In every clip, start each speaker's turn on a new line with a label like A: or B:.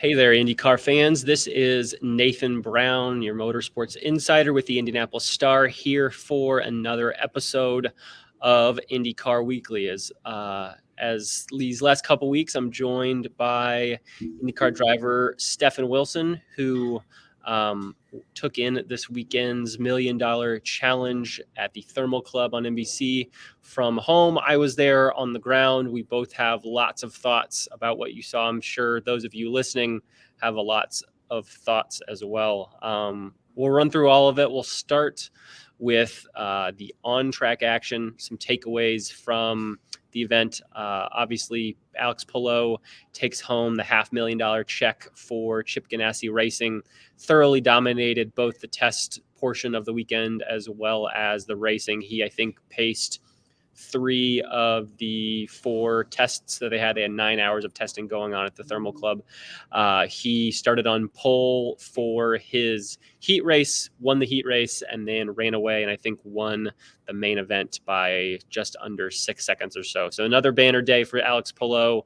A: Hey there, IndyCar fans. This is Nathan Brown, your motorsports insider with the Indianapolis Star, here for another episode of IndyCar Weekly. As these last couple weeks, I'm joined by IndyCar driver Stefan Wilson, who took in this weekend's $1 million challenge at the Thermal Club on NBC from home. I was there on the ground. We both have lots of thoughts about what you saw. I'm sure those of you listening have lots of thoughts as well. We'll run through all of it. We'll start with the on-track action, some takeaways from the event. Obviously, Alex Palou takes home the $500,000 check for Chip Ganassi Racing. Thoroughly dominated both the test portion of the weekend as well as the racing. He, I think, paced 3 of the 4 tests that they had. They had 9 hours of testing going on at the Thermal Club. He started on pole for his heat race, won the heat race, and then ran away, and I think won the main event by just under 6 seconds or so. So another banner day for Alex Palou.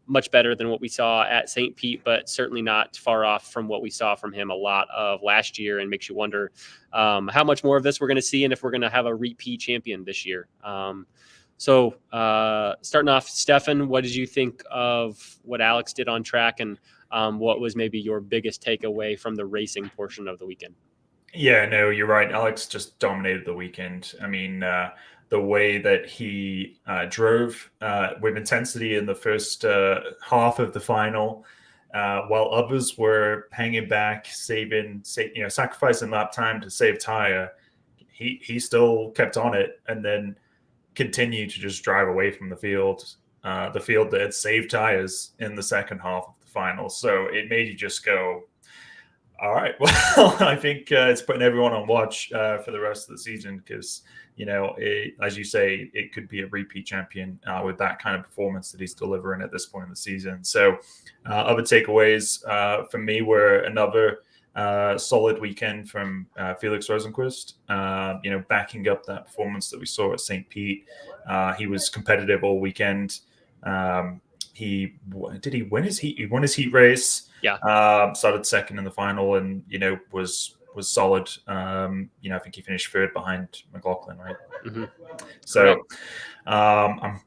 A: Much better than what we saw at St. Pete, but certainly not far off from what we saw from him a lot of last year, and makes you wonder how much more of this we're going to see and if we're going to have a repeat champion this year. So starting off, Stefan, what did you think of what Alex did on track, and what was maybe your biggest takeaway from the racing portion of the weekend?
B: Yeah, no, you're right. Alex just dominated the weekend. I mean, the way that he drove with intensity in the first half of the final, while others were hanging back, sacrificing lap time to save tire, he still kept on it and then continued to just drive away from the field that had saved tires in the second half of the final. So it made you just go, all right, well, I think it's putting everyone on watch for the rest of the season because, as you say, it could be a repeat champion with that kind of performance that he's delivering at this point in the season. So other takeaways for me were another solid weekend from Felix Rosenqvist, backing up that performance that we saw at St. Pete. He was competitive all weekend. He won his heat race.
A: Yeah.
B: Started second in the final, and was solid. I think he finished third behind McLaughlin, right?
A: Mm-hmm.
B: So, I'm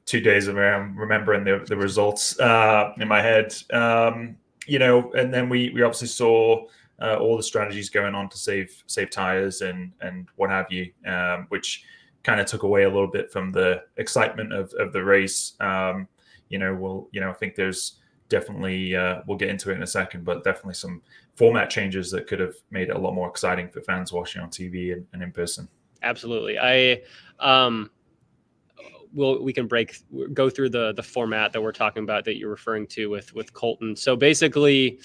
B: 2 days away. I'm remembering the results in my head. And then we obviously saw all the strategies going on to save tires and what have you, which kind of took away a little bit from the excitement of the race. I think there's definitely we'll get into it in a second, but definitely some format changes that could have made it a lot more exciting for fans watching on TV and in person.
A: Absolutely. We can go through the format that we're talking about that you're referring to with Colton. So basically,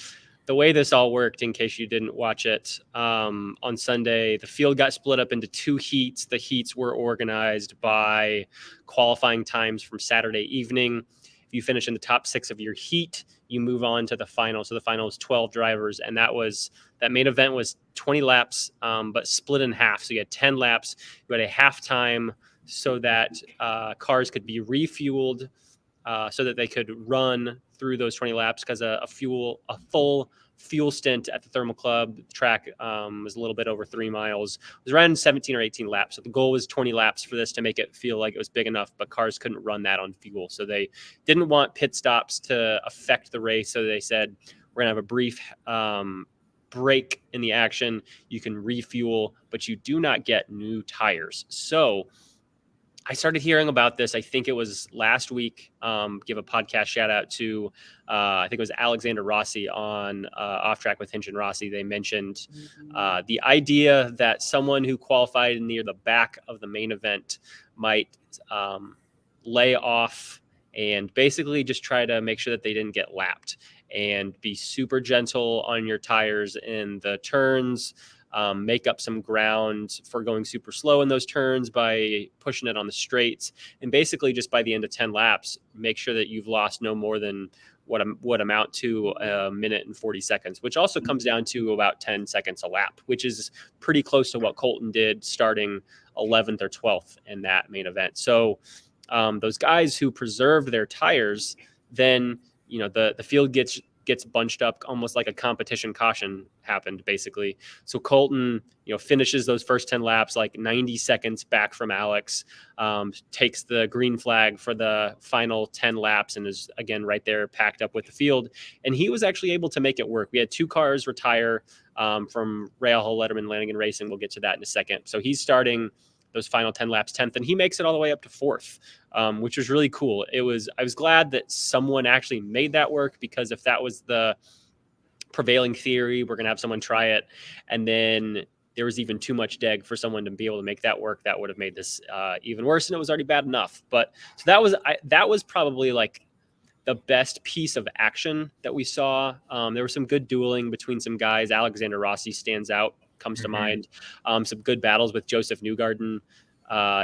A: the way this all worked, in case you didn't watch it, on Sunday, the field got split up into 2 heats. The heats were organized by qualifying times from Saturday evening. If you finish in the top 6 of your heat, you move on to the final. So the final was 12 drivers, and that main event was 20 laps, but split in half. So you had 10 laps. You had a halftime so that cars could be refueled, so that they could run through those 20 laps, because a full fuel stint at the Thermal Club track was a little bit over 3 miles. It was around 17 or 18 laps. So the goal was 20 laps for this to make it feel like it was big enough, but cars couldn't run that on fuel. So they didn't want pit stops to affect the race. So they said, we're going to have a brief break in the action. You can refuel, but you do not get new tires. So I started hearing about this, I think it was last week. Give a podcast shout out to, I think it was Alexander Rossi on Off Track with Hinch and Rossi. They mentioned the idea that someone who qualified near the back of the main event might lay off and basically just try to make sure that they didn't get lapped, and be super gentle on your tires in the turns. Make up some ground for going super slow in those turns by pushing it on the straights, and basically just by the end of 10 laps, make sure that you've lost no more than what amount to a minute and 40 seconds, which also comes down to about 10 seconds a lap, which is pretty close to what Colton did starting 11th or 12th in that main event. So those guys who preserved their tires, then the field gets gets bunched up, almost like a competition caution happened basically. So Colton, finishes those first 10 laps like 90 seconds back from Alex, takes the green flag for the final 10 laps and is again right there packed up with the field. And he was actually able to make it work. We had 2 cars retire from Rahal, Letterman, Lanigan Racing. We'll get to that in a second. So he's starting those final 10 laps 10th, and he makes it all the way up to 4th, which was really cool. I was glad that someone actually made that work, because if that was the prevailing theory, we're going to have someone try it, and then there was even too much deg for someone to be able to make that work, that would have made this even worse, and it was already bad enough. But so that was probably like the best piece of action that we saw. There was some good dueling between some guys. Alexander Rossi stands out, comes to mind. Some good battles with Joseph Newgarden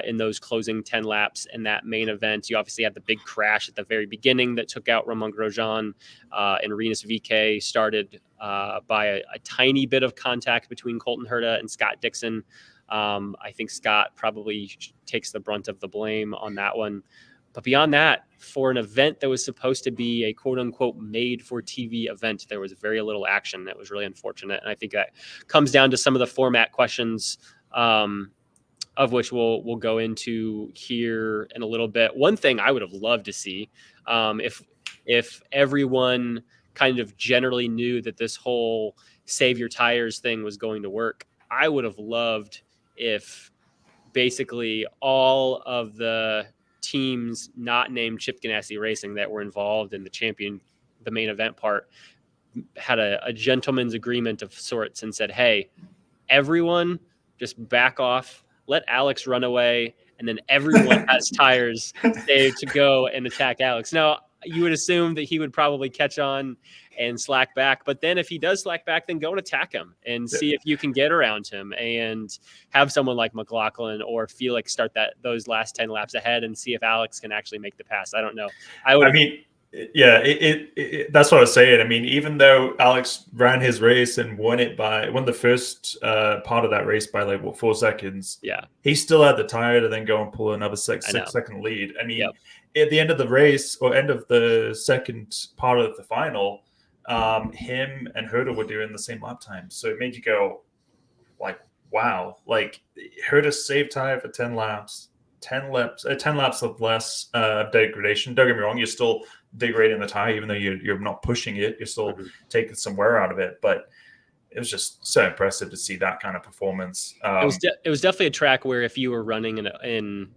A: in those closing 10 laps in that main event. You obviously had the big crash at the very beginning that took out Romain Grosjean, and Rinus VeeKay started by a tiny bit of contact between Colton Herta and Scott Dixon. I think Scott probably takes the brunt of the blame on that one. But beyond that, for an event that was supposed to be a quote-unquote made-for-TV event, there was very little action. That was really unfortunate. And I think that comes down to some of the format questions, of which we'll go into here in a little bit. One thing I would have loved to see, if everyone kind of generally knew that this whole save your tires thing was going to work, I would have loved if basically all of the teams not named Chip Ganassi Racing that were involved in the main event part, had a gentleman's agreement of sorts and said, hey, everyone just back off, let Alex run away, and then everyone has tires saved to go and attack Alex. Now, you would assume that he would probably catch on and slack back. But then if he does slack back, then go and attack him and see if you can get around him, and have someone like McLaughlin or Felix start those last 10 laps ahead and see if Alex can actually make the pass. I don't know.
B: That's what I was saying. I mean, even though Alex ran his race and won the first part of that race by 4 seconds.
A: Yeah.
B: He still had the tire to then go and pull another 6-second lead. I mean, at the end of the race, or end of the second part of the final, him and Herta were doing the same lap time. So it made you go wow, Herta saved tire for 10 laps. 10 laps of less degradation. Don't get me wrong, you're still degrading the tire, even though you're not pushing it. You're still taking some wear out of it. But it was just so impressive to see that kind of performance.
A: It was definitely a track where if you were running in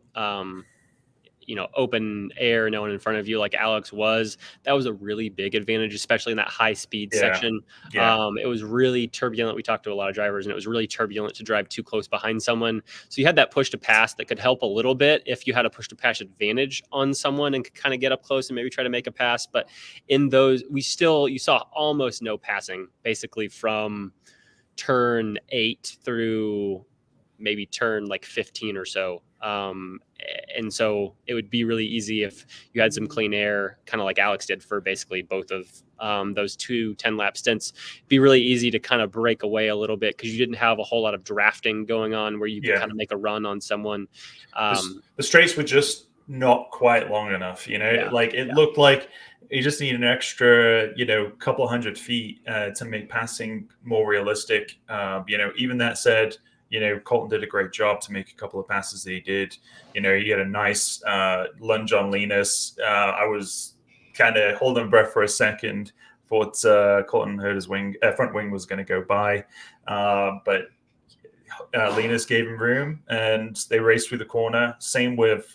A: open air, no one in front of you like Alex was, that was a really big advantage, especially in that high speed section. It was really turbulent. We talked to a lot of drivers, and it was really turbulent to drive too close behind someone. So you had that push to pass that could help a little bit if you had a push to pass advantage on someone and could kind of get up close and maybe try to make a pass. But in those, you saw almost no passing, basically from turn 8 through maybe turn 15 or so. And so it would be really easy if you had some clean air, kind of like Alex did for basically both of those 2 10-lap stints. It'd be really easy to kind of break away a little bit, because you didn't have a whole lot of drafting going on where you could kind of make a run on someone.
B: The straights were just not quite long enough, It looked like you just need an extra, couple hundred feet to make passing more realistic. Even that said, Colton did a great job to make a couple of passes that he did. He had a nice lunge on Linus. I was kind of holding breath for a second. Thought Colton Herta's front wing was going to go by. But Linus gave him room, and they raced through the corner. Same with,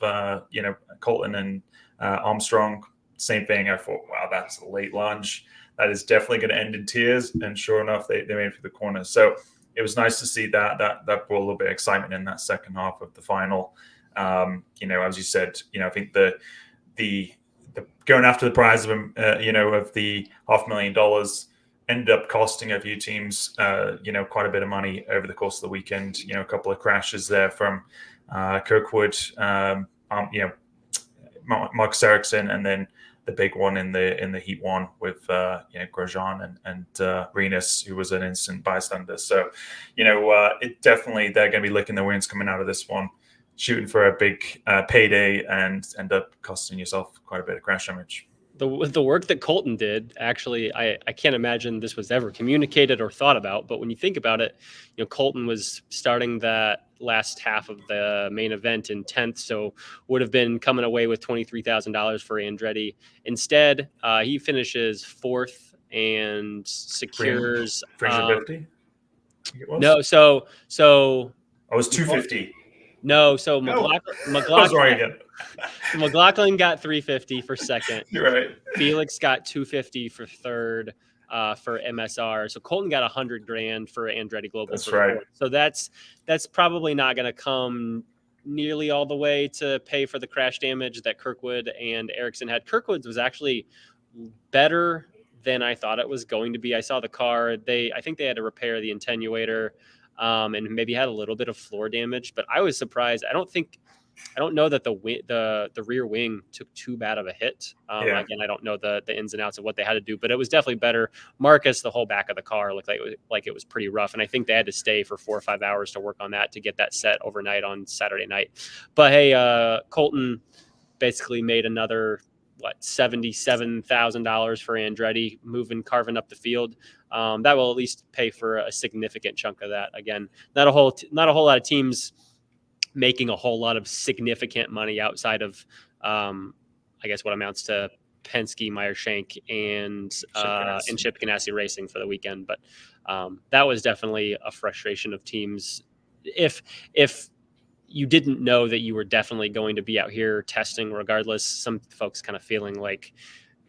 B: Colton and Armstrong. Same thing. I thought, wow, that's a late lunge. That is definitely going to end in tears. And sure enough, they made it through the corner. So it was nice to see that brought a little bit of excitement in that second half of the final. As you said, I think the going after the prize of of the $500,000 ended up costing a few teams, quite a bit of money over the course of the weekend. A couple of crashes there from Kirkwood, Marcus Ericsson, and then the big one in the Heat 1 with Grosjean and Rinus, who was an instant bystander. So, it definitely, they're going to be licking their wounds coming out of this one, shooting for a big payday, and end up costing yourself quite a bit of crash damage.
A: the work that Colton did, actually, I can't imagine this was ever communicated or thought about. But when you think about it, Colton was starting that last half of the main event in 10th, so would have been coming away with $23,000 for Andretti. Instead, he finishes 4th and secures
B: 350.
A: No, so
B: I was 250.
A: No, so
B: McLaughlin
A: got 350 for second.
B: You're right.
A: Felix got 250 for third for MSR. So Colton got $100,000 for Andretti Global.
B: That's right.
A: Fourth. So that's probably not going to come nearly all the way to pay for the crash damage that Kirkwood and Ericsson had. Kirkwood's was actually better than I thought it was going to be. I saw the car. I think they had to repair the attenuator. And maybe had a little bit of floor damage, but I was surprised. I don't know that the rear wing took too bad of a hit. Again, I don't know the ins and outs of what they had to do, but it was definitely better. Marcus, the whole back of the car looked like it was pretty rough, and I think they had to stay for 4 or 5 hours to work on that to get that set overnight on Saturday night. But hey, Colton basically made another $77,000 for Andretti, carving up the field. That will at least pay for a significant chunk of that. Again, not a whole lot of teams making a whole lot of significant money outside of, I guess, what amounts to Penske, Meyer Shank, and Chip Ganassi Racing for the weekend. But that was definitely a frustration of teams. If you didn't know that you were definitely going to be out here testing regardless, some folks kind of feeling like,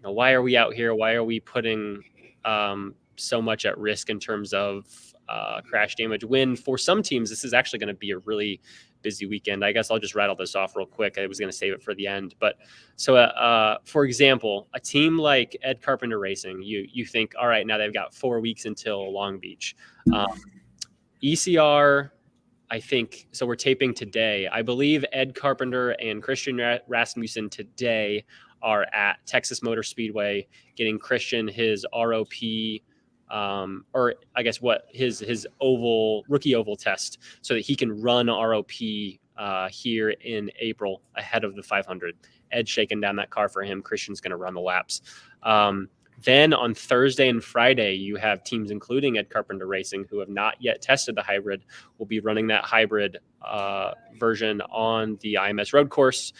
A: why are we out here? Why are we putting so much at risk in terms of crash damage, when for some teams this is actually going to be a really busy weekend. I guess I'll just rattle this off real quick. I was going to save it for the end, but so for example, a team like Ed Carpenter Racing, you think, all right, now they've got 4 weeks until Long Beach. ECR, I think, so we're taping today. I believe Ed Carpenter and Christian Rasmussen today are at Texas Motor Speedway getting Christian his ROP, or I guess his rookie oval test, so that he can run ROP here in April ahead of the 500. Ed's shaking down that car for him. Christian's going to run the laps. Then on Thursday and Friday, you have teams including Ed Carpenter Racing who have not yet tested the hybrid, will be running that hybrid version on the IMS road course.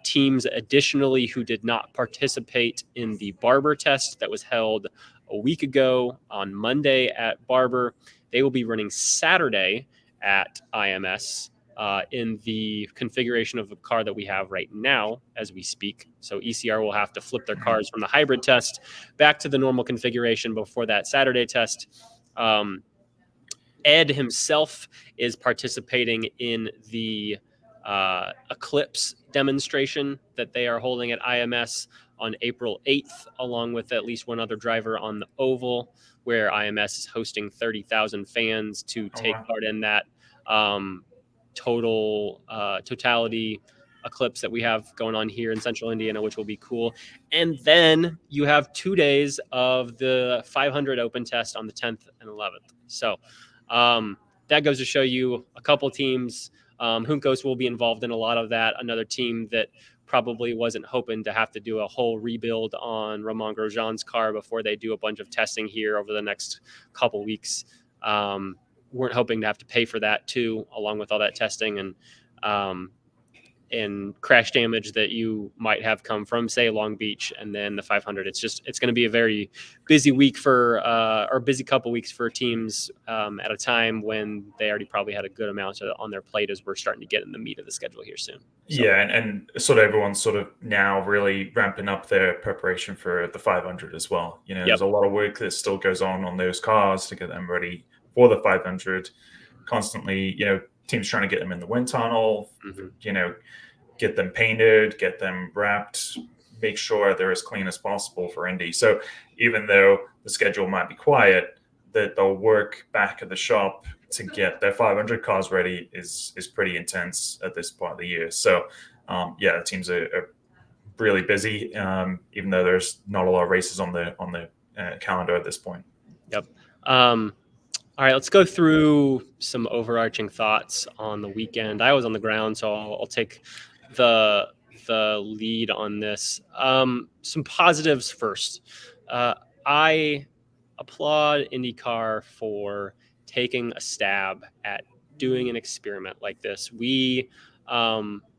A: Teams additionally who did not participate in the Barber test that was held a week ago on Monday at Barber, they will be running Saturday at IMS in the configuration of the car that we have right now as we speak. So ECR will have to flip their cars from the hybrid test back to the normal configuration before that Saturday test. Ed himself is participating in the Eclipse demonstration that they are holding at IMS on April 8th, along with at least one other driver on the oval, where IMS is hosting 30,000 fans to take part in that totality eclipse that we have going on here in central Indiana, which will be cool. And then you have 2 days of the 500 open test on the 10th and 11th. So that goes to show you a couple teams. Juncos will be involved in a lot of that. Another team that probably wasn't hoping to have to do a whole rebuild on Romain Grosjean's car before they do a bunch of testing here over the next couple weeks. Weren't hoping to have to pay for that too, along with all that testing and crash damage that you might have come from, say, Long Beach and then the 500. It's going to be a very busy week or busy couple weeks for teams at a time when they already probably had a good amount on their plate as we're starting to get in the meat of the schedule here soon. So.
B: Yeah, and sort of everyone's sort of now really ramping up their preparation for the 500 as well. There's a lot of work that still goes on those cars to get them ready for the 500. Constantly, teams trying to get them in the wind tunnel, get them painted, get them wrapped, make sure they're as clean as possible for Indy. So even though the schedule might be quiet, that they'll work back at the shop to get their 500 cars ready is pretty intense at this part of the year. So the teams are really busy, even though there's not a lot of races on the calendar at this point.
A: Yep. All right, let's go through some overarching thoughts on the weekend. I was on the ground, so I'll take the the lead on this. Some positives first. I applaud IndyCar for taking a stab at doing an experiment like this. We,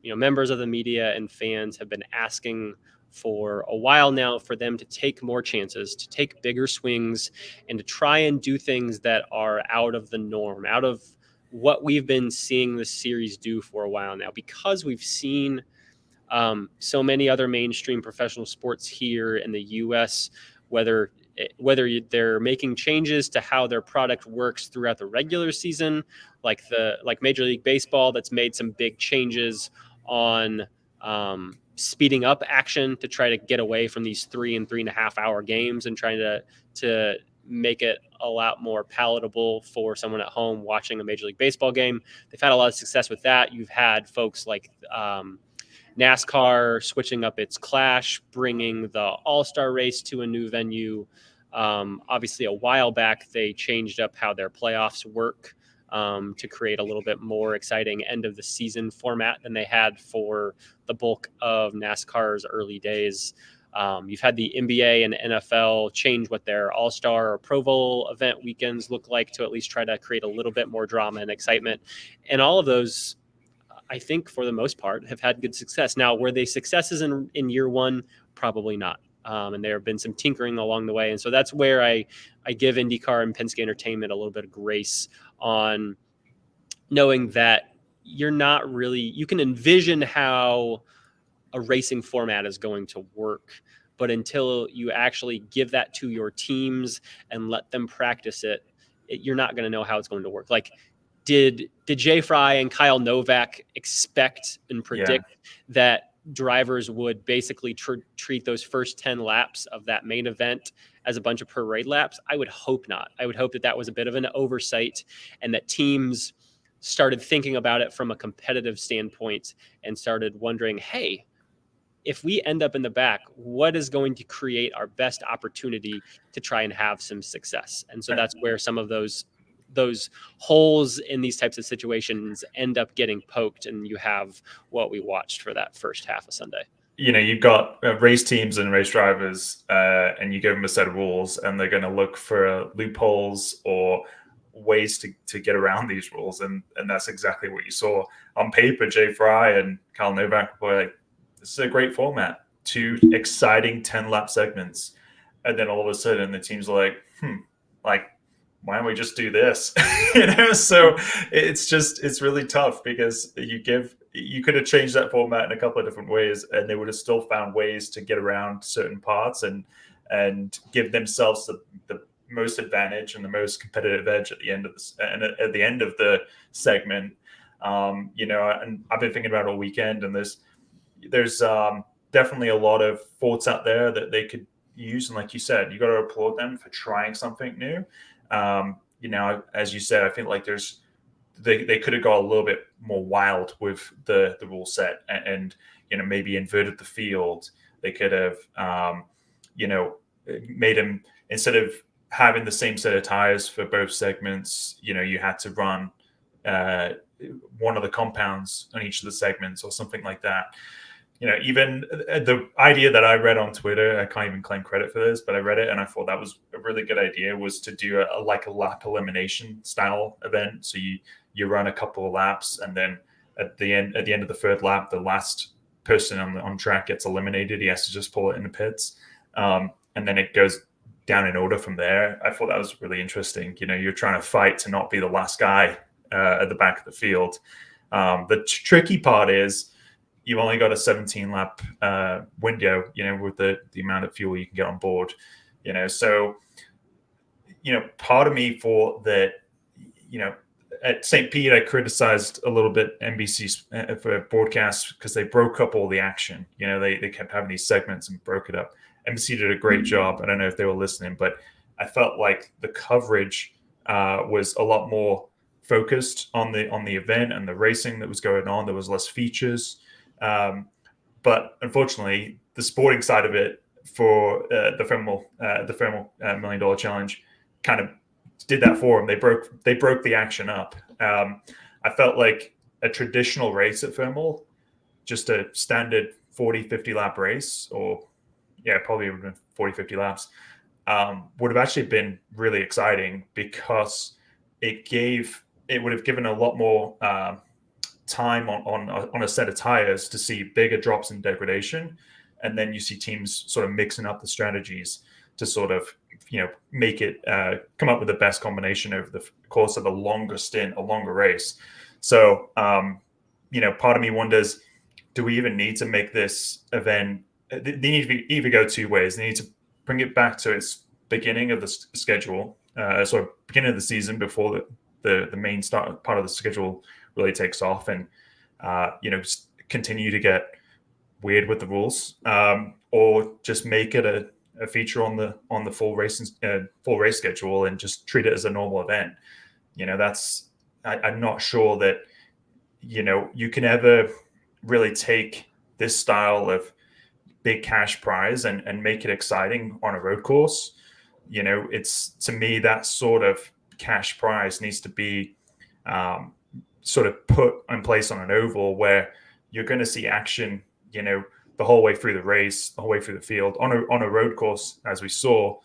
A: members of the media and fans have been asking for a while now for them to take more chances, to take bigger swings, and to try and do things that are out of the norm, out of what we've been seeing this series do for a while now, because we've seen so many other mainstream professional sports here in the U.S., whether they're making changes to how their product works throughout the regular season, like Major League Baseball, that's made some big changes on speeding up action to try to get away from these 3 and 3.5 hour games and trying to make it a lot more palatable for someone at home watching a Major League Baseball game. They've had a lot of success with that. You've had folks like NASCAR switching up its Clash, bringing the All-Star race to a new venue. Obviously, a while back, they changed up how their playoffs work to create a little bit more exciting end of the season format than they had for the bulk of NASCAR's early days. You've had the NBA and NFL change what their All-Star or Pro Bowl event weekends look like to at least try to create a little bit more drama and excitement. And all of those, I think, for the most part, have had good success. Now, were they successes in year one? Probably not. And there have been some tinkering along the way. And so that's where I give IndyCar and Penske Entertainment a little bit of grace on knowing that you can envision how a racing format is going to work, but until you actually give that to your teams and let them practice it, you're not going to know how it's going to work. Like, did Jay Fry and Kyle Novak expect and predict that drivers would basically treat those first 10 laps of that main event as a bunch of parade laps? I would hope not. I would hope that was a bit of an oversight and that teams started thinking about it from a competitive standpoint and started wondering, hey, if we end up in the back, what is going to create our best opportunity to try and have some success? And so that's where some of those holes in these types of situations end up getting poked, and you have what we watched for that first half of Sunday.
B: You've got race teams and race drivers, and you give them a set of rules, and they're going to look for loopholes or ways to get around these rules, and that's exactly what you saw on paper. Jay Fry and Kyle Novak were like, this is a great format, 2 exciting 10-lap segments, and then all of a sudden the team's like, why don't we just do this? So it's really tough because you could have changed that format in a couple of different ways, and they would have still found ways to get around certain parts and give themselves the most advantage and the most competitive edge at the end of the segment. And I've been thinking about it all weekend, and there's definitely a lot of thoughts out there that they could use, and like you said, you got to applaud them for trying something new. As you said, I feel like they could have got a little bit more wild with the rule set and maybe inverted the field. They could have, made them, instead of having the same set of tires for both segments, you had to run one of the compounds on each of the segments or something like that. Even the idea that I read on Twitter, I can't even claim credit for this, but I read it and I thought that was a really good idea, was to do a lap elimination style event. So you run a couple of laps, and then at the end of the third lap, the last person on track gets eliminated. He has to just pull it in the pits. And then it goes down in order from there. I thought that was really interesting. You're trying to fight to not be the last guy at the back of the field. The tricky part is, you've only got a 17-lap window, with the amount of fuel you can get on board, So, part of me thought that, at St. Pete, I criticized a little bit NBC for broadcast because they broke up all the action. They kept having these segments and broke it up. NBC did a great job. I don't know if they were listening, but I felt like the coverage was a lot more focused on the event and the racing that was going on. There was less features. But unfortunately, the sporting side of it for the Thermal $1 Million Challenge kind of did that for them. They broke the action up. I felt like a traditional race at Thermal, just a standard 40, 50 lap race, or probably would have been 40, 50 laps, would have actually been really exciting, because it would have given a lot more time on a set of tires to see bigger drops in degradation. And then you see teams sort of mixing up the strategies to sort of, make it come up with the best combination over the course of a longer stint, a longer race. So, part of me wonders, do we even need to make this event? They need to either go two ways. They need to bring it back to its beginning of the schedule, beginning of the season, before the main start part of the schedule really takes off, and continue to get weird with the rules, or just make it a feature on the full race schedule and just treat it as a normal event. I'm not sure that you can ever really take this style of big cash prize and make it exciting on a road course. It's, to me, that sort of cash prize needs to be sort of put in place on an oval, where you're going to see action, the whole way through the race, the whole way through the field. On a road course, as we saw,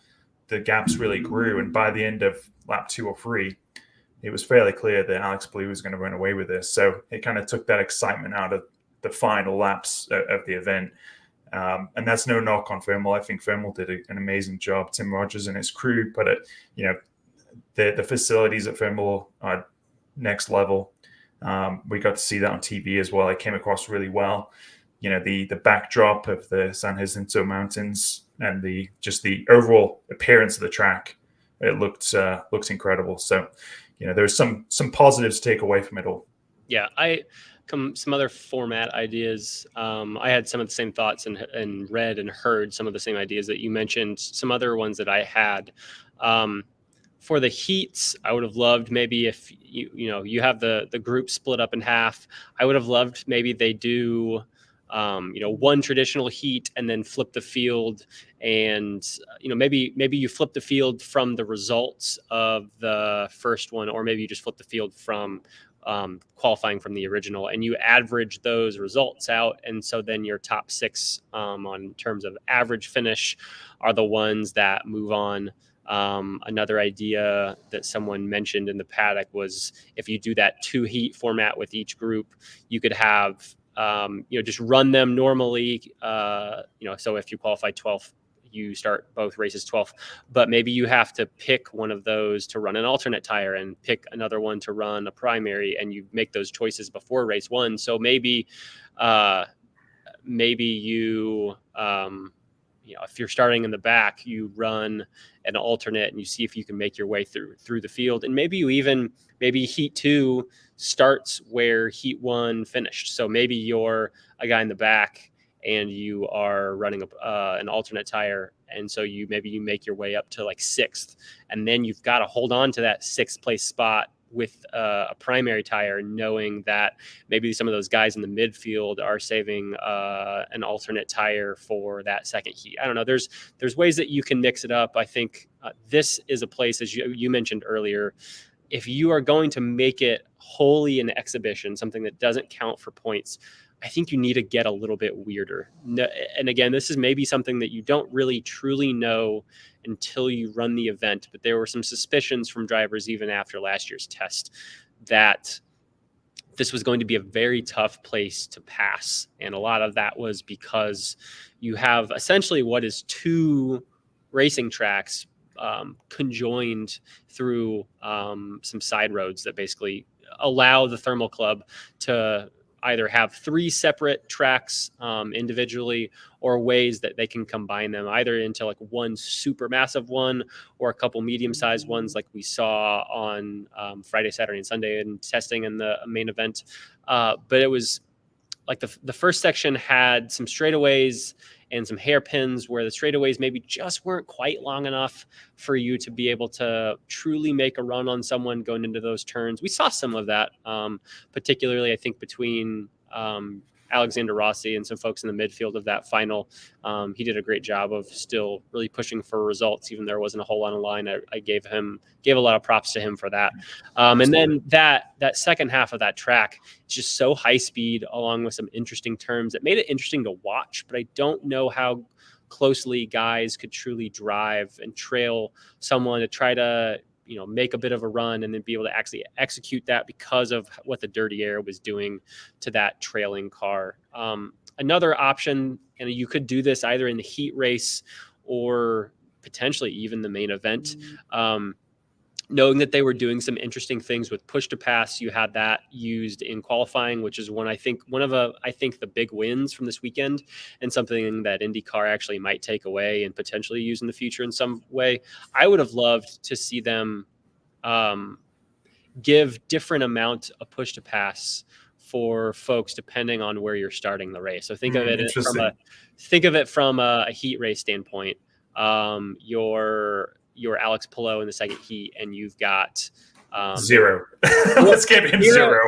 B: the gaps really grew, and by the end of lap 2 or 3, it was fairly clear that Alex Palou was going to run away with this. So it kind of took that excitement out of the final laps of the event. And that's no knock on Thermal. I think Thermal did an amazing job. Tim Rogers and his crew put it, the facilities at Thermal are next level. We got to see that on TV as well. It came across really well. The backdrop of the San Jacinto Mountains and the overall appearance of the track, it looks incredible. So, there's some positives to take away from it all.
A: Yeah, some other format ideas. I had some of the same thoughts and read and heard some of the same ideas that you mentioned. Some other ones that I had. For the heats, I would have loved maybe if you have the group split up in half. I would have loved maybe they do one traditional heat and then flip the field, and maybe you flip the field from the results of the first one, or maybe you just flip the field from qualifying from the original, and you average those results out, and so then your top 6 on terms of average finish are the ones that move on. Another idea that someone mentioned in the paddock was, if you do that 2 heat format with each group, you could have just run them normally. So if you qualify 12th, you start both races 12th, but maybe you have to pick one of those to run an alternate tire and pick another one to run a primary, and you make those choices before race 1. So maybe you, if you're starting in the back, you run an alternate and you see if you can make your way through the field. And maybe heat 2 starts where heat 1 finished. So maybe you're a guy in the back and you are running an alternate tire, and so you make your way up to like 6th, and then you've got to hold on to that 6th place spot with a primary tire, knowing that maybe some of those guys in the midfield are saving an alternate tire for that second heat. I don't know. There's ways that you can mix it up. I think this is a place, as you mentioned earlier, if you are going to make it wholly an exhibition, something that doesn't count for points, I think you need to get a little bit weirder. And again, this is maybe something that you don't really truly know until you run the event, but there were some suspicions from drivers even after last year's test that this was going to be a very tough place to pass. And a lot of that was because you have essentially what is 2 racing tracks conjoined through some side roads that basically allow the Thermal Club to either have 3 separate tracks individually, or ways that they can combine them either into like one super massive one or a couple medium-sized ones like we saw on Friday, Saturday, and Sunday in testing in the main event. But it was like the first section had some straightaways and some hairpins where the straightaways maybe just weren't quite long enough for you to be able to truly make a run on someone going into those turns. We saw some of that, particularly I think between Alexander Rossi and some folks in the midfield of that final. He did a great job of still really pushing for results, even there wasn't a whole lot on the line. I gave a lot of props to him for that. And then that second half of that track, it's just so high speed, along with some interesting turns that made it interesting to watch. But I don't know how closely guys could truly drive and trail someone to try to, make a bit of a run and then be able to actually execute that because of what the dirty air was doing to that trailing car. Another option, and you could do this either in the heat race or potentially even the main event. Knowing that they were doing some interesting things with push to pass, you had that used in qualifying, which is one of the big wins from this weekend, and something that IndyCar actually might take away and potentially use in the future in some way. I would have loved to see them give different amount of push to pass for folks depending on where you're starting the race. So think of it from a heat race standpoint. Your Alex Palou in the second heat, and you've got
B: zero. Let's give him zero.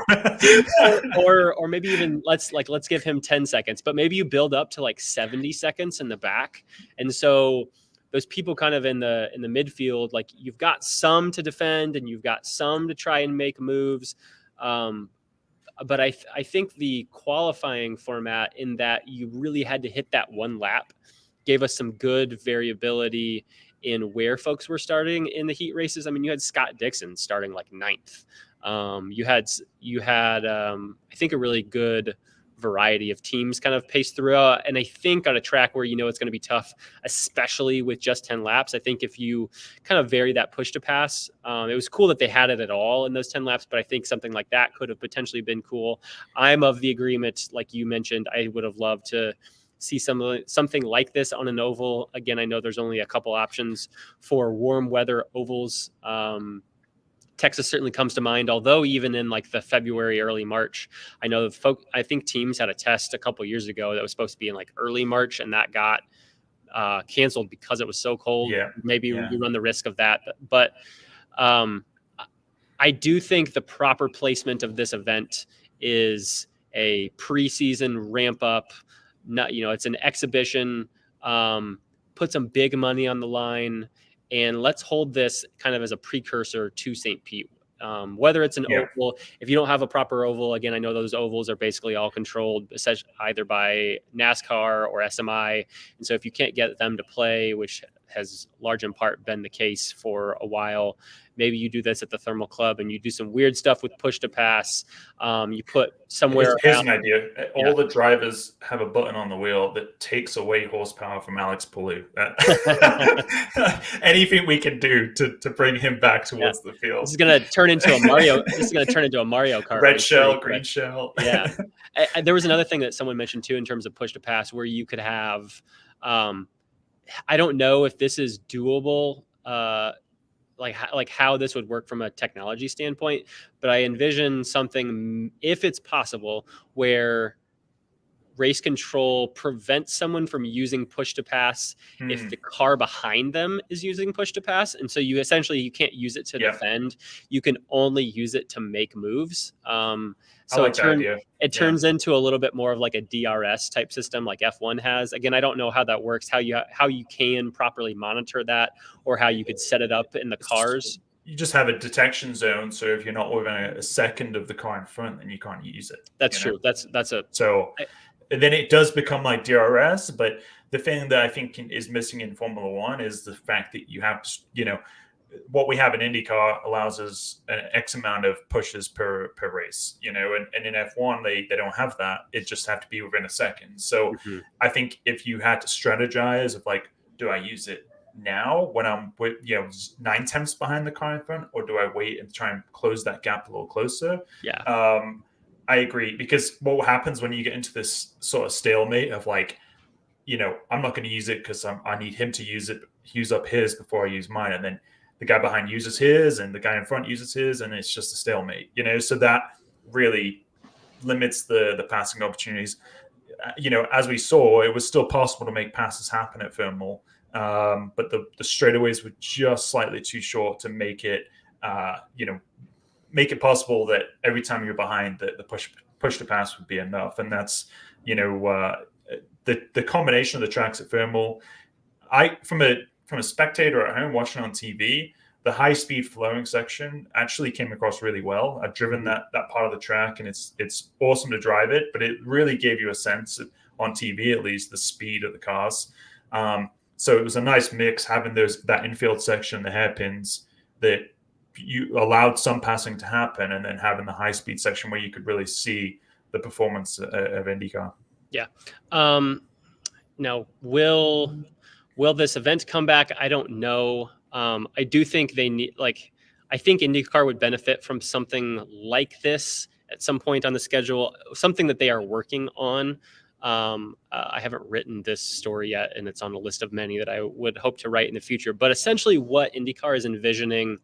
A: or maybe even let's give him 10 seconds, but maybe you build up to like 70 seconds in the back. And so those people kind of in the midfield, like you've got some to defend and you've got some to try and make moves. But I think the qualifying format, in that you really had to hit that one lap, gave us some good variability in where folks were starting in the heat races. I mean, you had Scott Dixon starting like 9th. You had I think a really good variety of teams kind of paced throughout. And I think on a track where it's going to be tough, especially with just 10 laps, I think if you kind of vary that push to pass, it was cool that they had it at all in those 10 laps, but I think something like that could have potentially been cool. I'm of the agreement, like you mentioned, I would have loved to see something like this on an oval. Again, I know there's only a couple options for warm weather ovals. Texas certainly comes to mind, although even in like the February, early March, I think teams had a test a couple years ago that was supposed to be in like early March, and that got canceled because it was so cold. Maybe you run the risk of that. But I do think the proper placement of this event is a preseason ramp up. It's an exhibition, put some big money on the line, and let's hold this kind of as a precursor to St. Pete. Whether it's an oval, if you don't have a proper oval, again, I know those ovals are basically all controlled either by NASCAR or SMI. And so if you can't get them to play, which has large in part been the case for a while, maybe you do this at the Thermal Club and you do some weird stuff with push to pass. You put somewhere.
B: Here's an idea. All the drivers have a button on the wheel that takes away horsepower from Alex Palou. Anything we can do to bring him back towards the field.
A: This is going to turn into a Mario. This is going to turn into a Mario Kart.
B: Red shell, green shell.
A: Yeah. There was another thing that someone mentioned too in terms of push to pass, where you could have. I don't know if this is doable. Like how this would work from a technology standpoint, but I envision something, if it's possible, where race control prevents someone from using push to pass if the car behind them is using push to pass. And so you can't use it to defend. You can only use it to make moves. So it turns into a little bit more of like a DRS type system like F1 has. Again, I don't know how that works, how you can properly monitor that, or how you could set it up in the cars.
B: You just have a detection zone, so if you're not within a second of the car in front, then you can't use it.
A: That's true.
B: And then it does become like DRS, but the thing that I think is missing in Formula One is the fact that you have, what we have in IndyCar allows us an X amount of pushes per race, and in F1, they don't have that. It just have to be within a second. So I think if you had to strategize of like, do I use it now when I'm with 9/10 behind the car in front, or do I wait and try and close that gap a little closer? I agree, because what happens when you get into this sort of stalemate of like, I'm not going to use it because I need him to use up his before I use mine, and then the guy behind uses his and the guy in front uses his, and it's just a stalemate, so that really limits the passing opportunities. As we saw, it was still possible to make passes happen at Thermal, but the straightaways were just slightly too short to make it, make it possible that every time you're behind, the push to pass would be enough. And that's The combination of the tracks at Thermal, from a spectator at home watching on TV, the high speed flowing section actually came across really well. I've driven that part of the track, and it's awesome to drive it, but it really gave you a sense of, on TV at least, the speed of the cars. So it was a nice mix having that infield section, the hairpins that you allowed some passing to happen, and then having the high speed section where you could really see the performance of IndyCar.
A: Yeah. Now, will this event come back? I don't know. I do think they need, I think IndyCar would benefit from something like this at some point on the schedule, something that they are working on. I haven't written this story yet, and it's on a list of many that I would hope to write in the future. But essentially what IndyCar is envisioning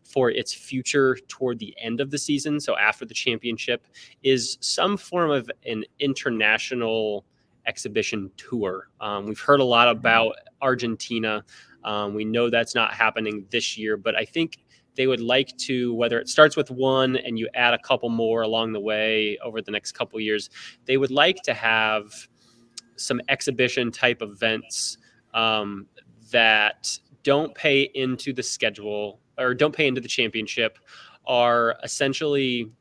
A: for its future toward the end of the season, so after the championship, is some form of an international exhibition tour. We've heard a lot about Argentina. We know that's not happening this year, but I think they would like to, whether it starts with one and you add a couple more along the way over the next couple of years, they would like to have some exhibition type events that don't pay into the schedule or don't pay into the championship, are essentially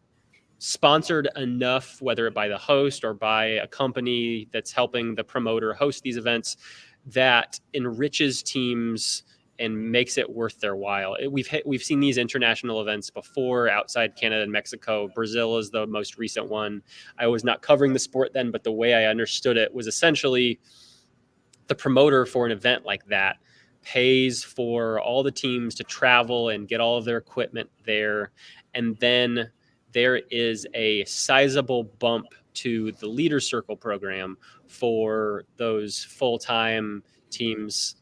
A: sponsored enough, whether it by the host or by a company that's helping the promoter host these events, that enriches teams and makes it worth their while. We've seen these international events before outside Canada and Mexico. Brazil is the most recent one. I was not covering the sport then, but the way I understood it was essentially the promoter for an event like that pays for all the teams to travel and get all of their equipment there. And then there is a sizable bump to the Leader Circle program for those full-time teams.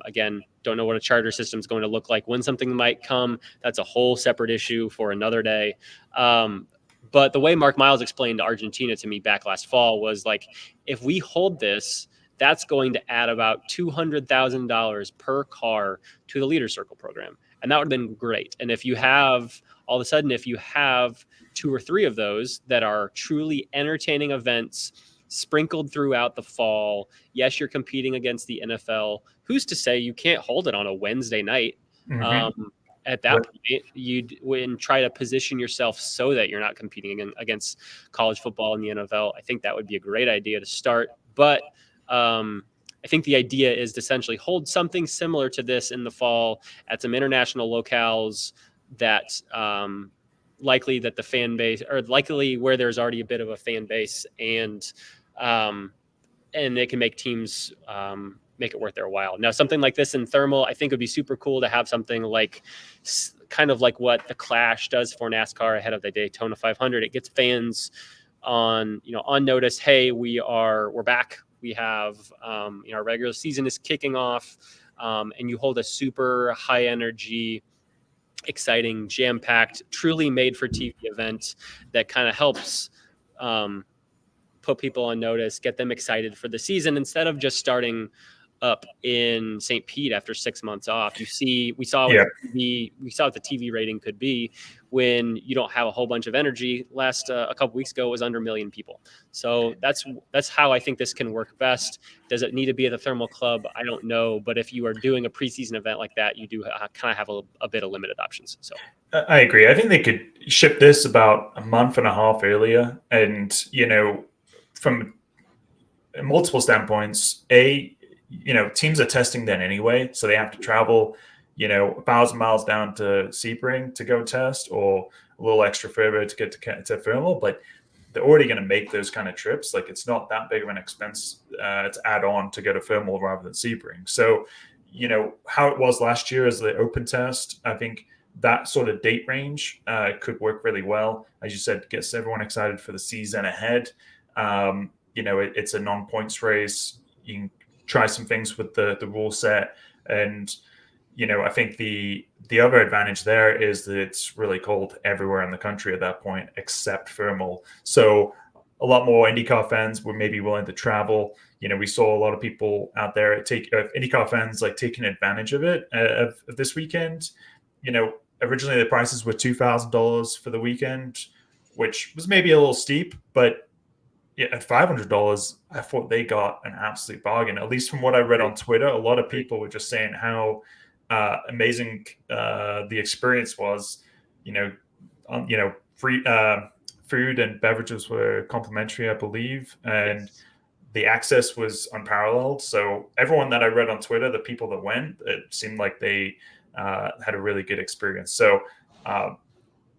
A: Again, don't know what a charter system is going to look like when something might come. That's a whole separate issue for another day. But the way Mark Miles explained Argentina to me back last fall was like, if we hold this, that's going to add about $200,000 per car to the Leader Circle program. And that would have been great. And if you have, all of a sudden, if you have 2 or 3 of those that are truly entertaining events sprinkled throughout the fall, yes, you're competing against the NFL. Who's to say you can't hold it on a Wednesday night? At that point, you'd try to position yourself so that you're not competing against college football and the NFL. I think that would be a great idea to start. But I think the idea is to essentially hold something similar to this in the fall at some international locales that likely that the fan base, or likely where there's already a bit of a fan base, and they can make teams make it worth their while. Now, something like this in Thermal, I think would be super cool to have something like kind of like what the Clash does for NASCAR ahead of the Daytona 500. It gets fans on notice. Hey, we're back. We have, our regular season is kicking off, and you hold a super high energy, exciting, jam-packed, truly made for TV event that kind of helps put people on notice, get them excited for the season instead of just starting up in St. Pete after 6 months off. We saw what the TV rating could be when you don't have a whole bunch of energy. Last a couple weeks ago, it was under 1 million people. So that's how I think this can work best. Does it need to be at the Thermal Club? I don't know, but if you are doing a preseason event like that, you do kind of have a bit of limited options. So
B: I agree. I think they could ship this about a month and a half earlier, and from multiple standpoints, teams are testing then anyway, so they have to travel 1,000 miles down to Sebring to go test, or a little extra further to get to Thermal, but they're already going to make those kind of trips. Like, it's not that big of an expense to add on to go to Thermal rather than Sebring. So how it was last year as the open test, I think that sort of date range could work really well. As you said, gets everyone excited for the season ahead. It's a non-points race. You can try some things with the rule set, and I think the other advantage there is that it's really cold everywhere in the country at that point except Thermal. So a lot more IndyCar fans were maybe willing to travel. We saw a lot of people out there IndyCar fans taking advantage of it of this weekend. Originally the prices were $2,000 for the weekend, which was maybe a little steep, but at $500, I thought they got an absolute bargain. At least from what I read on Twitter, a lot of people were just saying how amazing the experience was. Free food and beverages were complimentary, I believe, and the access was unparalleled. So everyone that I read on Twitter, the people that went, it seemed like they had a really good experience. So at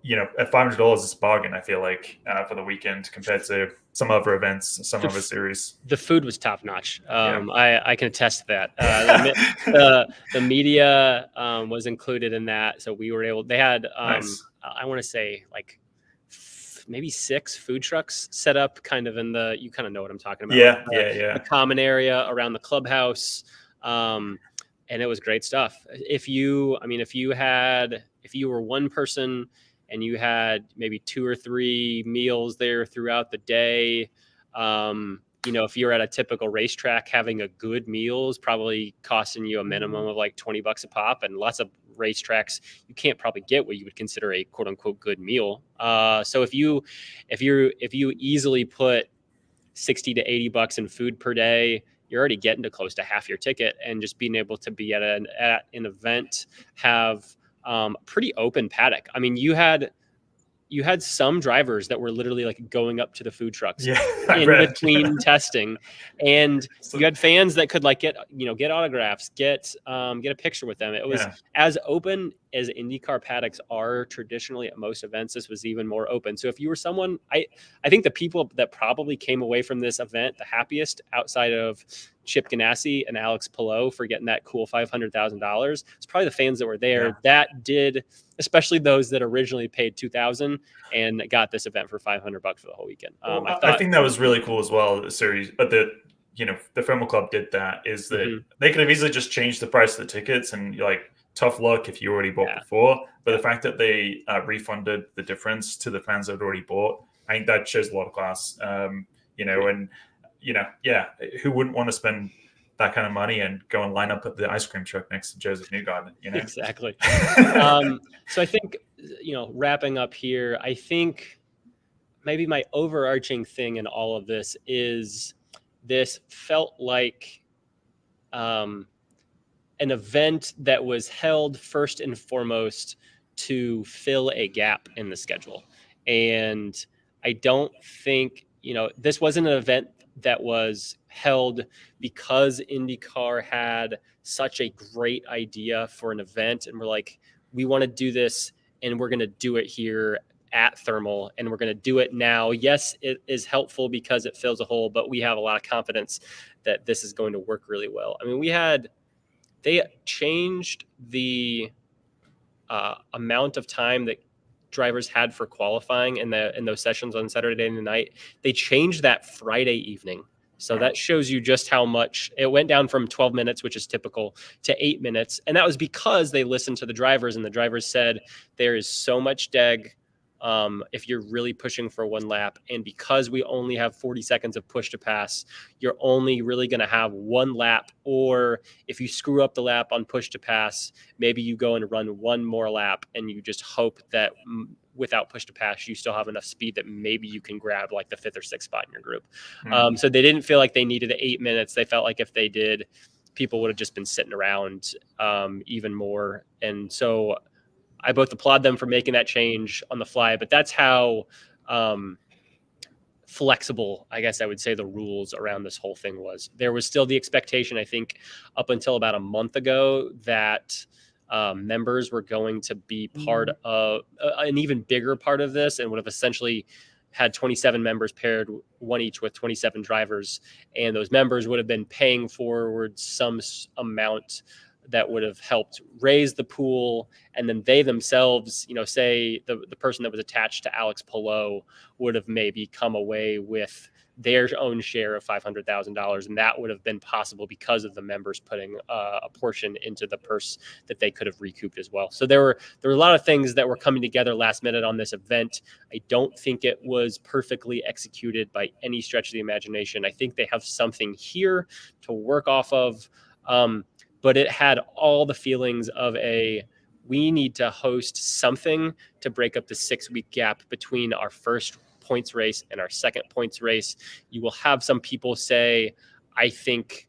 B: $500 is a bargain, I feel like, for the weekend compared to some other events, some other series.
A: The food was top notch. I can attest to that. The media was included in that, so we were able. They had nice. I want to say like maybe 6 food trucks set up, kind of in the. You kind of know what I'm talking about. The common area around the clubhouse, and it was great stuff. If you were one person and you had maybe 2 or 3 meals there throughout the day, if you're at a typical racetrack, having a good meal is probably costing you a minimum of like $20 a pop, and lots of racetracks you can't probably get what you would consider a quote unquote good meal. So if you easily put $60 to $80 in food per day, you're already getting to close to half your ticket, and just being able to be at an event, have pretty open paddock. I mean, you had some drivers that were literally like going up to the food trucks in between testing, and you had fans that could like get autographs, get a picture with them. It was as open as IndyCar paddocks are traditionally at most events. This was even more open. So if you were someone, I think the people that probably came away from this event the happiest, outside of Chip Ganassi and Alex Palou for getting that cool $500,000, it's probably the fans that were there that did, especially those that originally paid $2,000 and got this event for $500 for the whole weekend.
B: I think that was really cool as well. The series, but the Thermal Club did that, is that they could have easily just changed the price of the tickets, and you're like, tough luck if you already bought before. But the fact that they refunded the difference to the fans that had already bought, I think that shows a lot of class. Who wouldn't want to spend that kind of money and go and line up at the ice cream truck next to Joseph Newgarden?
A: Exactly. So I think, wrapping up here, I think maybe my overarching thing in all of this is this felt like an event that was held first and foremost to fill a gap in the schedule. And I don't think, this wasn't an event that was held because IndyCar had such a great idea for an event, and we're like, we want to do this, and we're going to do it here at Thermal, and we're going to do it now. Yes, it is helpful because it fills a hole, but we have a lot of confidence that this is going to work really well. I mean, they changed the amount of time that drivers had for qualifying in those sessions on Saturday night. They changed that Friday evening. So that shows you just how much it went down from 12 minutes, which is typical, to 8 minutes. And that was because they listened to the drivers, and the drivers said there is so much deg if you're really pushing for one lap. And because we only have 40 seconds of push to pass, you're only really going to have one lap. Or if you screw up the lap on push to pass, maybe you go and run one more lap, and you just hope that without push to pass, you still have enough speed that maybe you can grab like the 5th or 6th spot in your group. So they didn't feel like they needed 8 minutes. They felt like if they did, people would have just been sitting around even more. And so I both applaud them for making that change on the fly, but that's how flexible, I guess I would say, the rules around this whole thing was. There was still the expectation, I think, up until about a month ago, that members were going to be part of an even bigger part of this, and would have essentially had 27 members paired, one each with 27 drivers. And those members would have been paying forward some amount that would have helped raise the pool. And then they themselves, say the person that was attached to Alex Palou would have maybe come away with their own share of $500,000. And that would have been possible because of the members putting a portion into the purse that they could have recouped as well. So there were a lot of things that were coming together last minute on this event. I don't think it was perfectly executed by any stretch of the imagination. I think they have something here to work off of. But it had all the feelings of we need to host something to break up the 6-week gap between our first points race and our second points race. You will have some people say, I think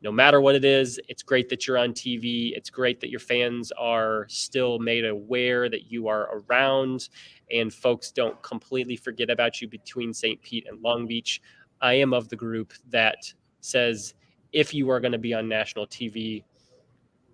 A: no matter what it is, it's great that you're on TV. It's great that your fans are still made aware that you are around and folks don't completely forget about you between St. Pete and Long Beach. I am of the group that says if you are going to be on national TV,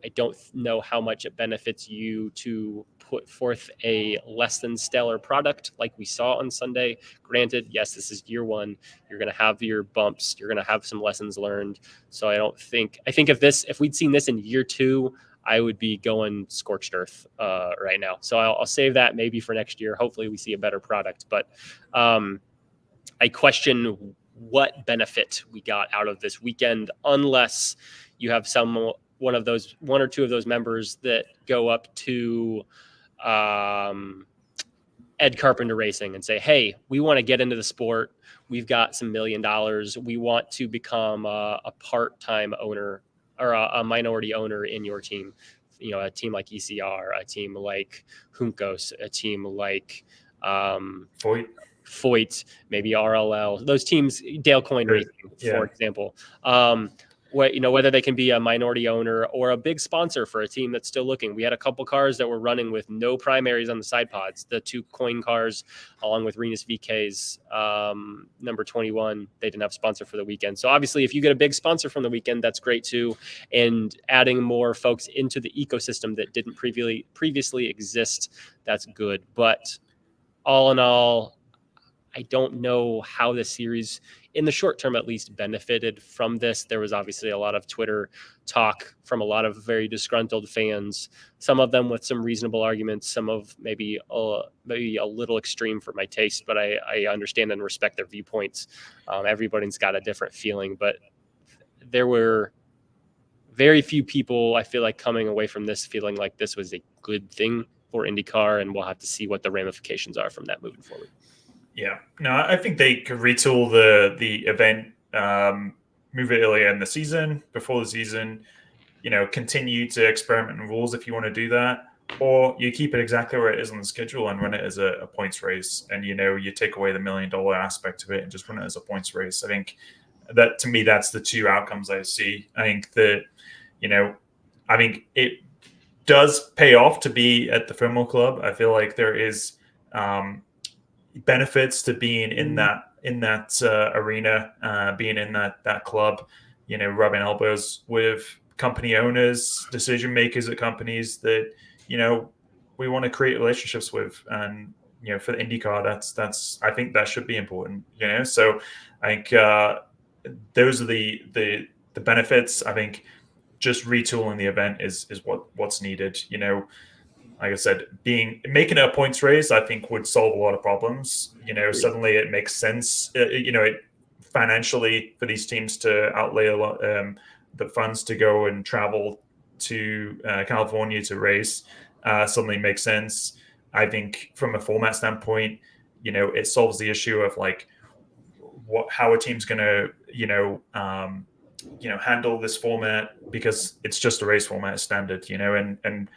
A: I don't know how much it benefits you to put forth a less than stellar product like we saw on Sunday. Granted, yes, this is year one. You're going to have your bumps. You're going to have some lessons learned. So I think if we'd seen this in year two, I would be going scorched earth right now. So I'll save that maybe for next year. Hopefully we see a better product, but I question what benefit we got out of this weekend, unless you have one or two of those members that go up to Ed Carpenter Racing and say, hey, we want to get into the sport. We've got some $1 million. We want to become a part-time owner or a minority owner in your team. You know, a team like ECR, a team like Juncos, a team like Foyt, maybe RLL, those teams, Dale Coyne Racing, for example. Whether they can be a minority owner or a big sponsor for a team that's still looking. We had a couple cars that were running with no primaries on the side pods. The 2 Coyne cars, along with Renus VK's number 21, they didn't have sponsor for the weekend. So obviously, if you get a big sponsor from the weekend, that's great too. And adding more folks into the ecosystem that didn't previously exist, that's good. But all in all, I don't know how the series, in the short term at least, benefited from this. There was obviously a lot of Twitter talk from a lot of very disgruntled fans, some of them with some reasonable arguments, some of maybe a little extreme for my taste, but I understand and respect their viewpoints. Everybody's got a different feeling, but there were very few people, I feel like, coming away from this feeling like this was a good thing for IndyCar, and we'll have to see what the ramifications are from that moving forward.
B: Yeah, no, I think they could retool the event, move it earlier in the season, before the season, continue to experiment in rules if you want to do that, or you keep it exactly where it is on the schedule and run it as a points race. And, you take away the $1 million aspect of it and just run it as a points race. I think that, to me, that's the two outcomes I see. I think that, I think it does pay off to be at the Fillmore Club. I feel like there is, benefits to being in that arena, being in that club, rubbing elbows with company owners, decision makers at companies that we want to create relationships with. And for the IndyCar, that's I think that should be important. So I think those are the benefits. I think just retooling the event is what's needed. Like I said, making it a points race, I think, would solve a lot of problems. Suddenly it makes sense. Financially for these teams to outlay a lot the funds to go and travel to California to race suddenly makes sense. I think from a format standpoint, it solves the issue of like how a team's going to handle this format, because it's just a race format standard. And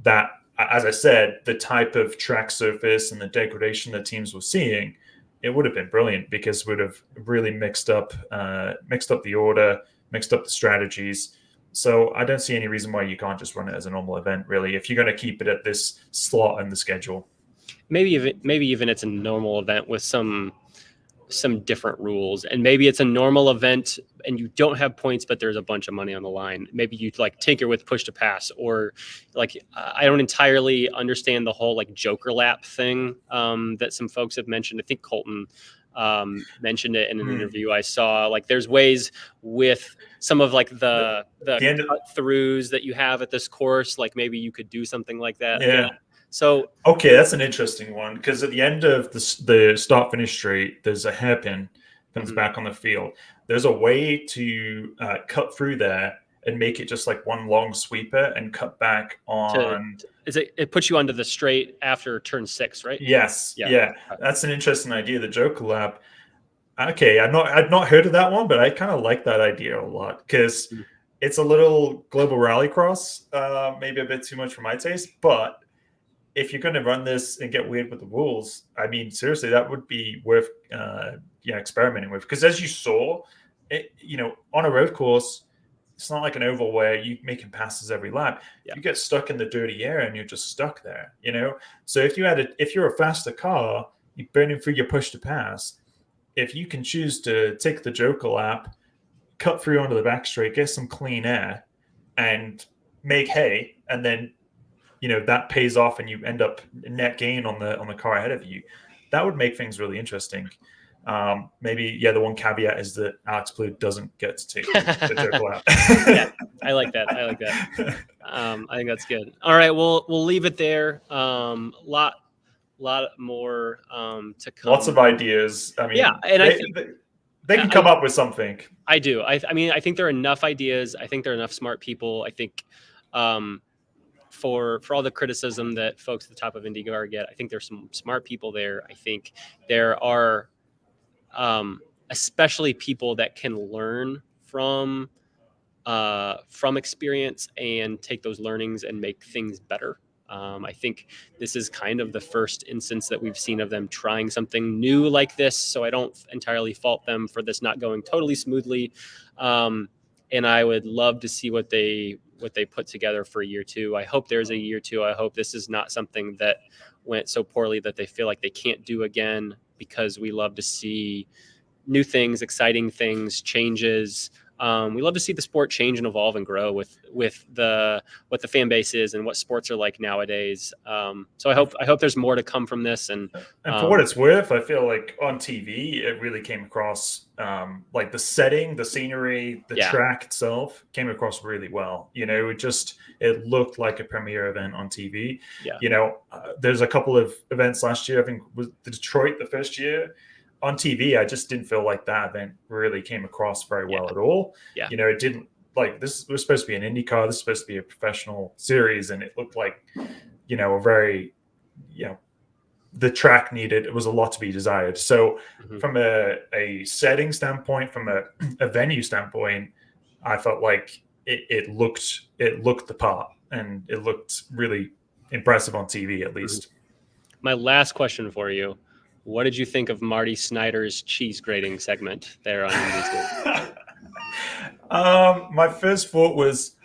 B: that, as I said, the type of track surface and the degradation that teams were seeing, it would have been brilliant, because it would have really mixed up the order, mixed up the strategies. So I don't see any reason why you can't just run it as a normal event, really, if you're going to keep it at this slot in the schedule. Maybe
A: even it's a normal event with some different rules, and maybe it's a normal event and you don't have points, but there's a bunch of money on the line. Maybe you like tinker with push to pass, or like I don't entirely understand the whole like Joker lap thing that some folks have mentioned. I think Colton mentioned it in an interview I saw. Like there's ways with some of like the cut throughs that you have at this course, like maybe you could do something like that.
B: Yeah.
A: So
B: okay, that's an interesting one, because at the end of the start finish straight, there's a hairpin comes back on the field. There's a way to cut through there and make it just like one long sweeper and cut back on.
A: It puts you onto the straight after turn 6, right?
B: Yes. Yeah. That's an interesting idea. The Joker lap. Okay, I've not heard of that one, but I kind of like that idea a lot, because it's a little global rallycross, maybe a bit too much for my taste, but if you're going to run this and get weird with the rules, I mean, seriously, that would be worth experimenting with. Because as you saw, on a road course, it's not like an oval where you're making passes every lap.
A: Yeah.
B: You get stuck in the dirty air and you're just stuck there, So if you're a faster car, you're burning through your push to pass. If you can choose to take the Joker lap, cut through onto the back straight, get some clean air, and make hay, and then that pays off, and you end up net gain on the car ahead of you. That would make things really interesting. Maybe, the one caveat is that Alex Palou doesn't get to take the Joker lap.
A: Yeah, I like that. I think that's good. All right, we'll leave it there. Lot more to come.
B: Lots of ideas. I mean,
A: and I think
B: they can come up with something.
A: I do. I mean, I think there are enough ideas. I think there are enough smart people. I think for all the criticism that folks at the top of IndyCar get, I think there's some smart people there. I think there are especially people that can learn from experience and take those learnings and make things better. I think this is kind of the first instance that we've seen of them trying something new like this. So I don't entirely fault them for this not going totally smoothly. And I would love to see what they put together for year two. I hope there's a year two. I hope this is not something that went so poorly that they feel like they can't do again, because we love to see new things, exciting things, changes. We love to see the sport change and evolve and grow with what the fan base is and what sports are like nowadays. So I hope there's more to come from this. And
B: for what it's worth, I feel like on TV it really came across like the setting, the scenery, the track itself came across really well. It looked like a premiere event on TV.
A: Yeah.
B: There's a couple of events last year. I think was Detroit the first year. On TV, I just didn't feel like that event really came across very well at all.
A: Yeah.
B: It didn't, like, this was supposed to be an IndyCar. This was supposed to be a professional series, and it looked like, a very, the track it was a lot to be desired. So from a setting standpoint, from a venue standpoint, I felt like it looked the part, and it looked really impressive on TV, at least.
A: My last question for you. What did you think of Marty Snyder's cheese grating segment there on NBC?
B: My first thought was,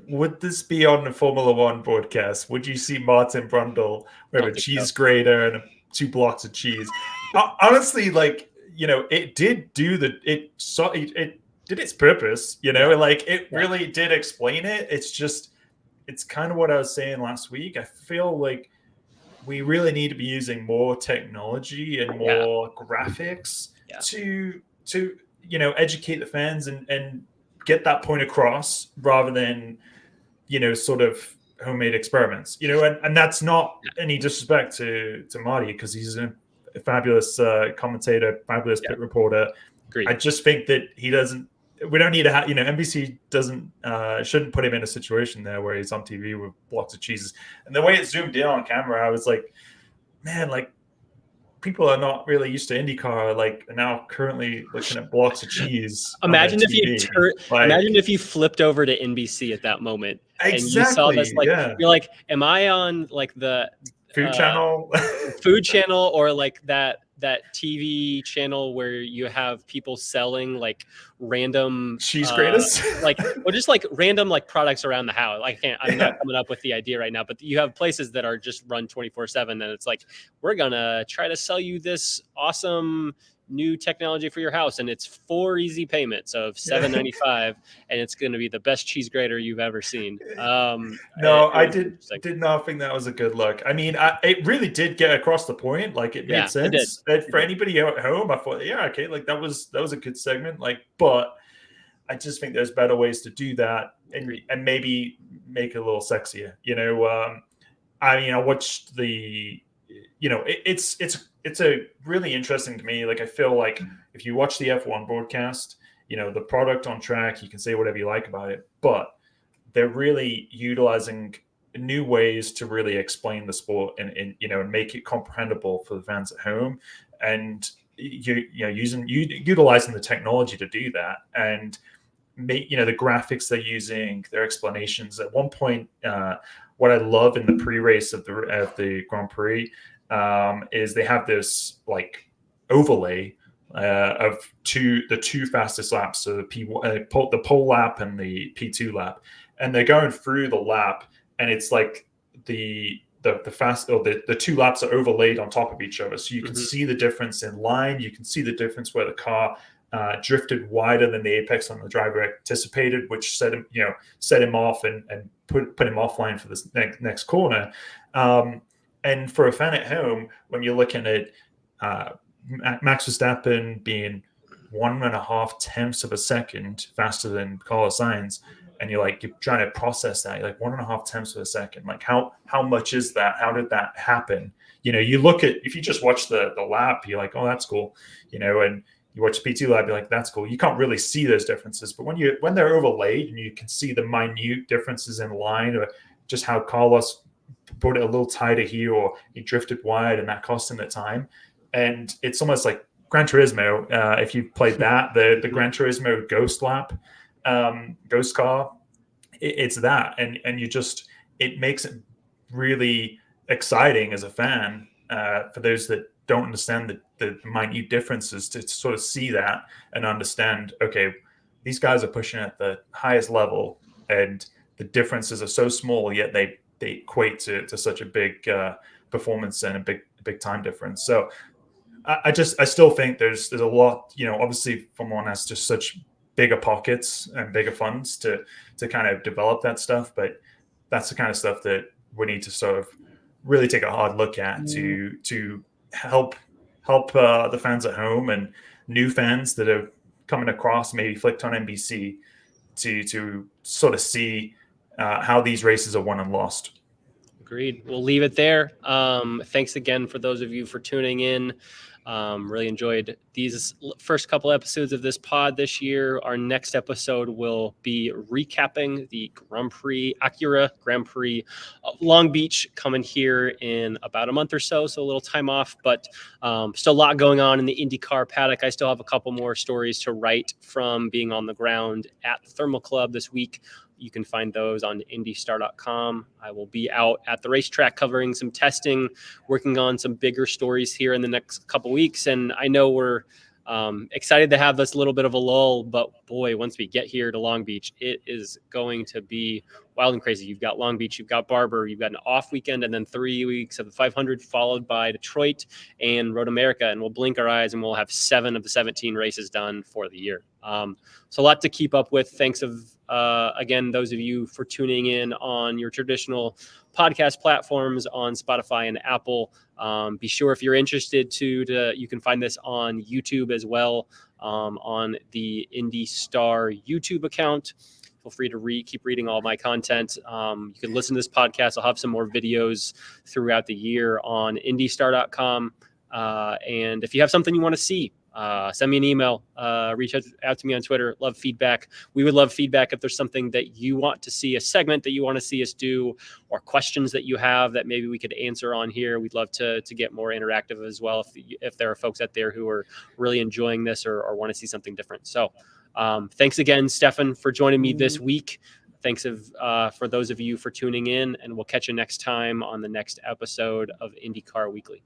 B: would this be on the Formula One broadcast? Would you see Martin Brundle with a cheese grater and 2 blocks of cheese? Honestly, it did it did its purpose, it really did explain it. It's kind of what I was saying last week. I feel like we really need to be using more technology and more graphics to educate the fans and get that point across, rather than sort of homemade experiments. And that's not any disrespect to Marty, because he's a fabulous commentator, fabulous pit reporter.
A: Agreed.
B: I just think that he doesn't. We don't need to have, NBC shouldn't put him in a situation there where he's on TV with blocks of cheeses. And the way it zoomed in on camera, I was like, man, people are not really used to IndyCar, now currently looking at blocks of cheese.
A: Imagine if you flipped over to NBC at that moment and you saw this, you're like, am I on the
B: Food Channel?
A: Food Channel, or that TV channel where you have people selling random
B: cheese graters,
A: just random products around the house. I'm not coming up with the idea right now, but you have places that are just run 24/7, and it's we're gonna try to sell you this awesome new technology for your house, and it's 4 easy payments of $7.95, and it's going to be the best cheese grater you've ever seen.
B: I did not think that was a good look. I mean, it really did get across the point. It made sense. For anybody at home, I thought, okay, that was a good segment. But I just think there's better ways to do that, and maybe make it a little sexier. I mean, I watched the. It's a really interesting to me. I feel like if you watch the F1 broadcast, the product on track, you can say whatever you like about it, but they're really utilizing new ways to really explain the sport and make it comprehensible for the fans at home, and utilizing the technology to do that. And the graphics they're using, their explanations. At one point, what I love in the pre-race of the Grand Prix is they have this like overlay of the two fastest laps, so the pole lap and the P2 lap, and they're going through the lap, and it's like the two laps are overlaid on top of each other, so you can see the difference in line. You can see the difference where the car drifted wider than the apex on the driver anticipated, which set him off and put him offline for this next corner. And for a fan at home, when you're looking at Max Verstappen being 1.5 tenths of a second faster than Carlos Sainz, and you're trying to process that, you're like 1.5 tenths of a second. Like how much is that? How did that happen? You look at, if you just watch the lap, you're like, oh, that's cool. And you watch the P2 lap, you're like, that's cool. You can't really see those differences, but when they're overlaid and you can see the minute differences in line, or just how Carlos put it a little tighter here, or he drifted wide and that cost him the time. And it's almost like Gran Turismo. If you've played that, the Gran Turismo Ghost lap, Ghost car, it's that. And it makes it really exciting as a fan for those that don't understand the minute differences, to sort of see that and understand, okay, these guys are pushing at the highest level and the differences are so small, yet they equate to such a big performance and a big time difference. So I still think there's a lot, obviously Formula One has just such bigger pockets and bigger funds to kind of develop that stuff, but that's the kind of stuff that we need to sort of really take a hard look at to help the fans at home and new fans that are coming across, maybe flicked on NBC, to sort of see how these races are won and lost.
A: Agreed. We'll leave it there. Thanks again for those of you for tuning in. Really enjoyed these first couple episodes of this pod this year. Our next episode will be recapping the Acura Grand Prix of Long Beach, coming here in about a month or so. So a little time off, but still a lot going on in the IndyCar paddock. I still have a couple more stories to write from being on the ground at the Thermal Club this week. You can find those on IndyStar.com. I will be out at the racetrack covering some testing, working on some bigger stories here in the next couple weeks. And I know we're excited to have this little bit of a lull, but boy, once we get here to Long Beach, it is going to be wild and crazy. You've got Long Beach, you've got Barber, you've got an off weekend, and then 3 weeks of the 500, followed by Detroit and Road America. And we'll blink our eyes and we'll have 7 of the 17 races done for the year. So a lot to keep up with. Thanks again, those of you for tuning in on your traditional podcast platforms on Spotify and Apple. Be sure, if you're interested, you can find this on YouTube as well, on the IndyStar YouTube account. Feel free to keep reading all my content. You can listen to this podcast. I'll have some more videos throughout the year on IndyStar.com. And if you have something you want to see, send me an email, reach out to me on Twitter. Love feedback. We would love feedback if there's something that you want to see, a segment that you want to see us do, or questions that you have that maybe we could answer on here. We'd love to get more interactive as well if there are folks out there who are really enjoying this or want to see something different. So thanks again, Stefan, for joining me this week. Thanks for those of you for tuning in, and we'll catch you next time on the next episode of IndyCar Weekly.